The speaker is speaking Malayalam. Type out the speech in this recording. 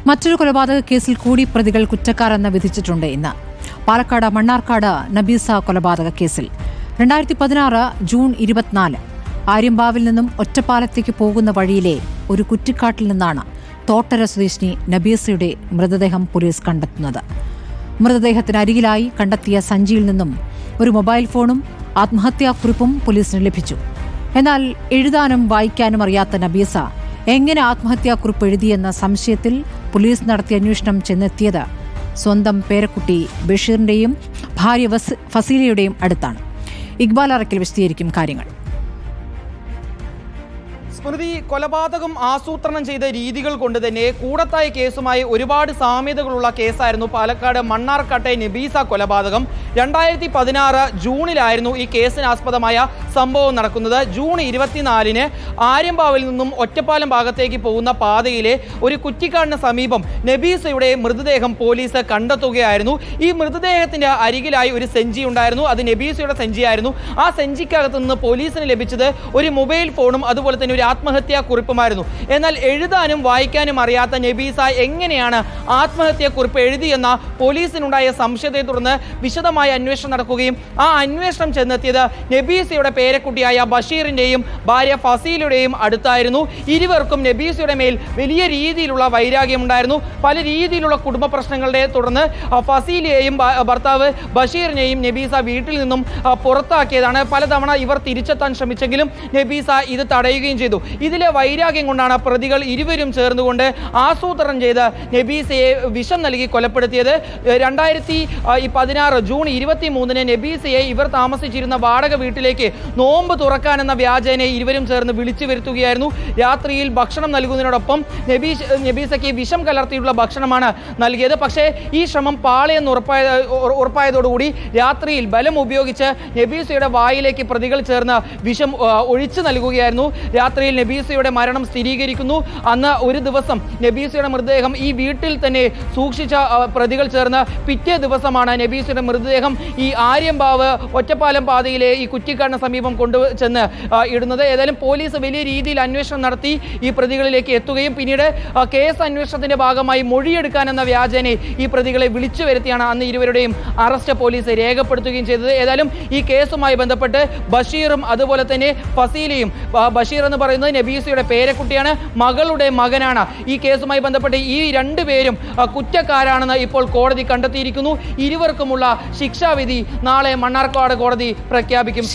മറ്റൊരു കൊലപാതക കേസിൽ കൂടി പ്രതികൾ കുറ്റക്കാരെന്ന് വിധിച്ചിട്ടുണ്ട് ഇന്ന്. പാലക്കാട് മണ്ണാർക്കാട് നബീസ കൊലപാതക കേസിൽ 2016 ജൂൺ 24 ആര്യമ്പാവിൽ നിന്നും ഒറ്റപ്പാലത്തേക്ക് പോകുന്ന വഴിയിലെ ഒരു കുറ്റിക്കാട്ടിൽ നിന്നാണ് തോട്ടര സ്വദേശിനി നബീസയുടെ മൃതദേഹം പോലീസ് കണ്ടെത്തുന്നത്. മൃതദേഹത്തിനരികിലായി കണ്ടെത്തിയ സഞ്ചിയിൽ നിന്നും ഒരു മൊബൈൽ ഫോണും ആത്മഹത്യാക്കുറിപ്പും പോലീസിന് ലഭിച്ചു. എന്നാൽ എഴുതാനും വായിക്കാനും അറിയാത്ത നബീസ എങ്ങനെ ആത്മഹത്യാക്കുറിപ്പ് എഴുതിയെന്ന സംശയത്തിൽ പോലീസ് നടത്തിയ അന്വേഷണം ചെന്നെത്തിയത് സ്വന്തം പേരക്കുട്ടി ബഷീറിന്റെയും ഭാര്യ ഫസീലയുടെയും അടുത്താണ്. ഇക്ബാൽ അറക്കൽ വിശദീകരിക്കും കാര്യങ്ങൾ. സ്മൃതി, കൊലപാതകം ആസൂത്രണം ചെയ്ത രീതികൾ കൊണ്ട് തന്നെ കൂടത്തായ കേസുമായി ഒരുപാട് സാമ്യതകളുള്ള കേസായിരുന്നു പാലക്കാട് മണ്ണാർക്കാട്ടെ നബീസ കൊലപാതകം. 2016 ജൂണിലായിരുന്നു ഈ കേസിനാസ്പദമായ സംഭവം നടക്കുന്നത്. ജൂൺ 24 ആര്യമ്പാവിൽ നിന്നും ഒറ്റപ്പാലം ഭാഗത്തേക്ക് പോകുന്ന പാതയിലെ ഒരു കുറ്റിക്കാടിന് സമീപം നബീസയുടെ മൃതദേഹം പോലീസ് കണ്ടെത്തുകയായിരുന്നു. ഈ മൃതദേഹത്തിന്റെ അരികിലായി ഒരു സെഞ്ചി ഉണ്ടായിരുന്നു. അത് നബീസയുടെ സെഞ്ചിയായിരുന്നു. ആ സെഞ്ചിക്കകത്ത് നിന്ന് പോലീസിന് ലഭിച്ചത് ഒരു മൊബൈൽ ഫോണും അതുപോലെ തന്നെ ഒരു ആത്മഹത്യാക്കുറിപ്പുമായിരുന്നു. എന്നാൽ എഴുതാനും വായിക്കാനും അറിയാത്ത നബീസ എങ്ങനെയാണ് ആത്മഹത്യാക്കുറിപ്പ് എഴുതിയെന്ന പോലീസിനുണ്ടായ സംശയത്തെ തുടർന്ന് വിശദമായ അന്വേഷണം നടക്കുകയും ആ അന്വേഷണം ചെന്നെത്തിയത് നബീസയുടെ പേരക്കുട്ടിയായ ബഷീറിന്റെയും ഭാര്യ ഫസീലയുടെയും അടുത്തായിരുന്നു. ഇരുവർക്കും നബീസയുടെ മേൽ വലിയ രീതിയിലുള്ള വൈരാഗ്യമുണ്ടായിരുന്നു. പല രീതിയിലുള്ള കുടുംബ പ്രശ്നങ്ങളുടെ തുടർന്ന് ഫസീലയെയും ഭർത്താവ് ബഷീറിനെയും നബീസ വീട്ടിൽ നിന്നും പുറത്താക്കിയതാണ്. പലതവണ ഇവർ തിരിച്ചെത്താൻ ശ്രമിച്ചെങ്കിലും നബീസ ഇത് തടയുകയും ചെയ്തു. ഇതിലെ വൈരാഗ്യം കൊണ്ടാണ് പ്രതികൾ ഇരുവരും ചേർന്നുകൊണ്ട് ആസൂത്രണം ചെയ്ത് നബീസയെ വിഷം നൽകി കൊലപ്പെടുത്തിയത്. 2016 ജൂൺ 23 നബീസയെ ഇവർ താമസിച്ചിരുന്ന വാടക വീട്ടിലേക്ക് നോമ്പ് തുറക്കാനെന്ന വ്യാജേനെ ഇരുവരും ചേർന്ന് വിളിച്ചു വരുത്തുകയായിരുന്നു. രാത്രിയിൽ ഭക്ഷണം നൽകുന്നതിനോടൊപ്പം നബീസയ്ക്ക് വിഷം കലർത്തിയിട്ടുള്ള ഭക്ഷണമാണ് നൽകിയത്. പക്ഷേ ഈ ശ്രമം പാളയെന്ന് ഉറപ്പായതോടുകൂടി രാത്രിയിൽ ബലം ഉപയോഗിച്ച് നബീസയുടെ വായിലേക്ക് പ്രതികൾ ചേർന്ന് വിഷം ഒഴിച്ചു നൽകുകയായിരുന്നു. രാത്രിയിൽ നബീസയുടെ മരണം സ്ഥിരീകരിക്കുന്നു. അന്ന് ഒരു ദിവസം നബീസയുടെ മൃതദേഹം ഈ വീട്ടിൽ തന്നെ സൂക്ഷിച്ച പ്രതികൾ ചേർന്ന് പിറ്റേ ദിവസമാണ് നബീസയുടെ മൃതദേഹം ഈ ആര്യമ്പാവ് ഒറ്റപ്പാലം പാതയിലെ ഈ കുറ്റിക്കാടിന് സമീപം കൊണ്ടുചെന്ന് ഇടുന്നത്. ഏതായാലും പോലീസ് വലിയ രീതിയിൽ അന്വേഷണം നടത്തി ഈ പ്രതികളിലേക്ക് എത്തുകയും പിന്നീട് കേസ് അന്വേഷണത്തിന്റെ ഭാഗമായി മൊഴിയെടുക്കാനെന്ന വ്യാജേനെ ഈ പ്രതികളെ വിളിച്ചു വരുത്തിയാണ് അന്ന് ഇരുവരുടെയും അറസ്റ്റ് പോലീസ് രേഖപ്പെടുത്തുകയും ചെയ്തത്. ഏതായാലും ഈ കേസുമായി ബന്ധപ്പെട്ട് ബഷീറും അതുപോലെ തന്നെ ഫസീലയും, ബഷീർ എന്ന് പറയുന്നത് നബീസയുടെ പേരക്കുട്ടിയാണ്, മകളുടെ മകനാണ്. ഈ കേസുമായി ബന്ധപ്പെട്ട് ഈ രണ്ടുപേരും കുറ്റക്കാരാണെന്ന് ഇപ്പോൾ കോടതി കണ്ടെത്തിയിരിക്കുന്നു. ഇരുവർക്കുമുള്ള ശിക്ഷാവിധി നാളെ മണ്ണാർക്കാട് കോടതി പ്രഖ്യാപിക്കും.